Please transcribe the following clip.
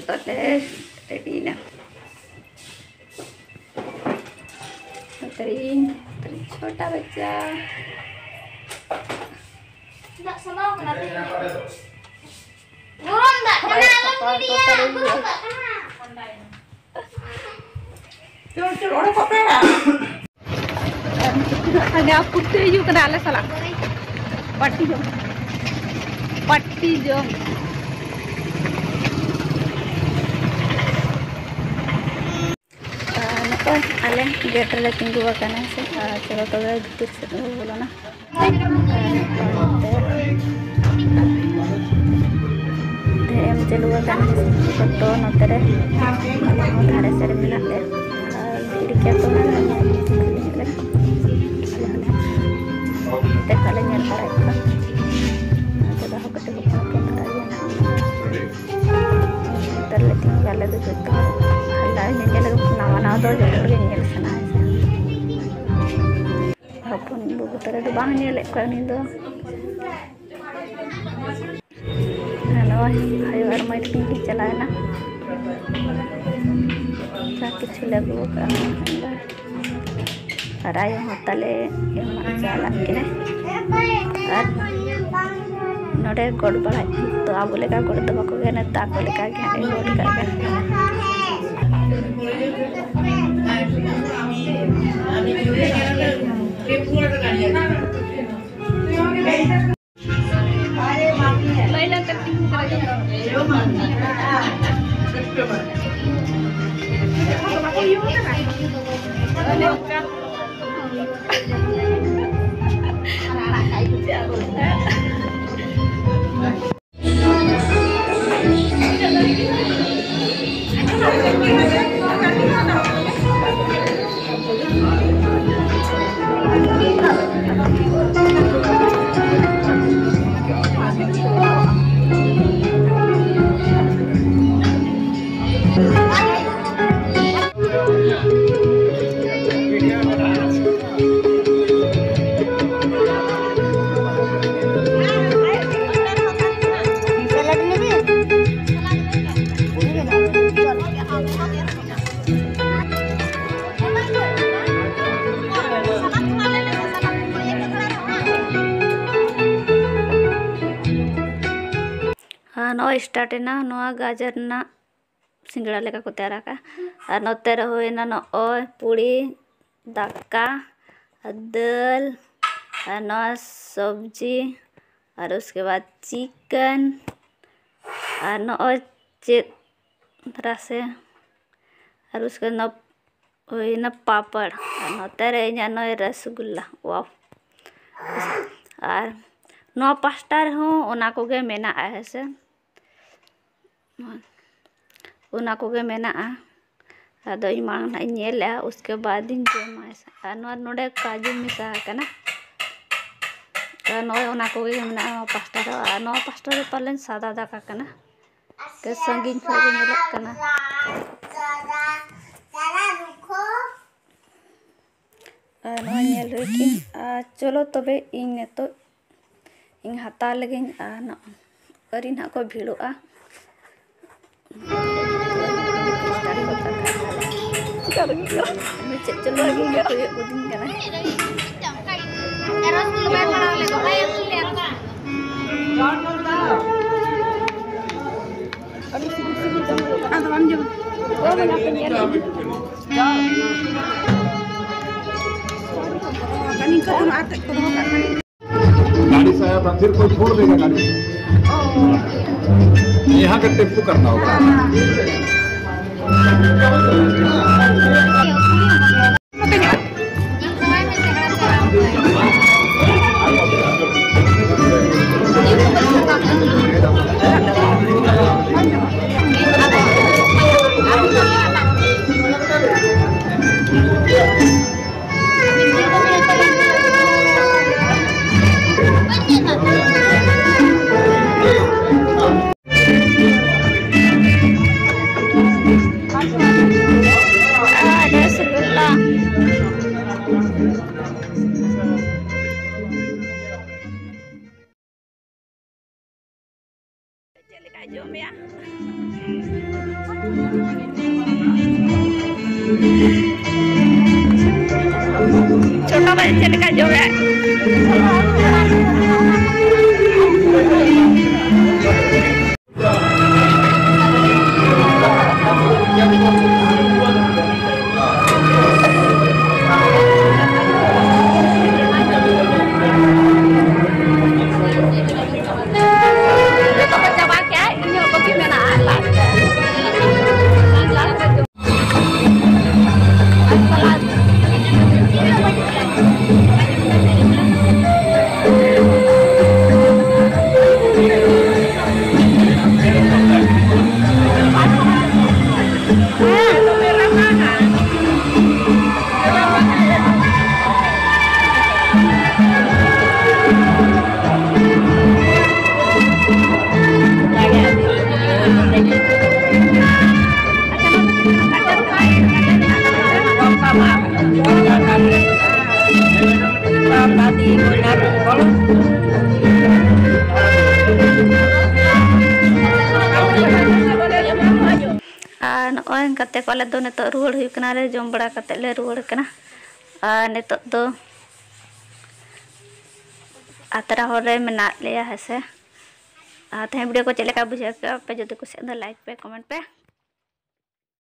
ready na. Teri छोटा बच्चा enggak sama kenapa burung enggak kena alam dia burung enggak kena ada putih juga kena alas salah pati jo ale गेट रे तिंगु करना से चलो तो भीतर से बोलो ना धैर्य में चलुआ करना फोटो नतरे धारे से मिला ले खिड़की तो ना ते खाले nyel para itu coba aku ketemu pun kalian terleting kalau itu tuh Allah nyel nama do jodoh nyel sana apun buku tera do bang nyel ko ni do halo ayo armai tinggi chalana sakit lagu ka arayo hotale yang jalan kene नोडे गोड़ बढ़ा तो आबो लेका गोड़ दबा को गने ताको लेका के गोड़ का लैला कटिंग नो स्टार्ट ना नो गाजर ना सिंगड़ा लेका को तैयार का और नोते रहो ना नो पूड़ी दाका दाल और नो सब्जी और उसके बाद चिकन और नो से और उसके नो ना पापड़ और नोते रहे नो रसगुल्ला वाह और नो पास्ता हो उना को गे मेना है से उना को गे मेना आदो इमांग ना नेला उसके बाद इन जमा आ नोडे काजू मिसा कना नो उना को गे मेना पास्ता रो पालन सादा दाका कना के संगीन खगे नेला कना नो नेल रखी चलो तबे इन तो इन हाता लगे ना अरी ना को भिड़ोआ चलो गाड़ी से आया फिर कोई छोड़ देगा गाड़ी यहाँ का टेम्पो करना होगा jom ya. छोटा बच्चे का जो है नॉय कते को आले दो नितो रुवाड़ हुई कना रे जम बड़ा कते ले रुवाड़ कना नितो दो आतरा होरे मेना लेया है से वीडियो को चलेका बुझे पे जदि कुछ लाइक पे कमेंट पे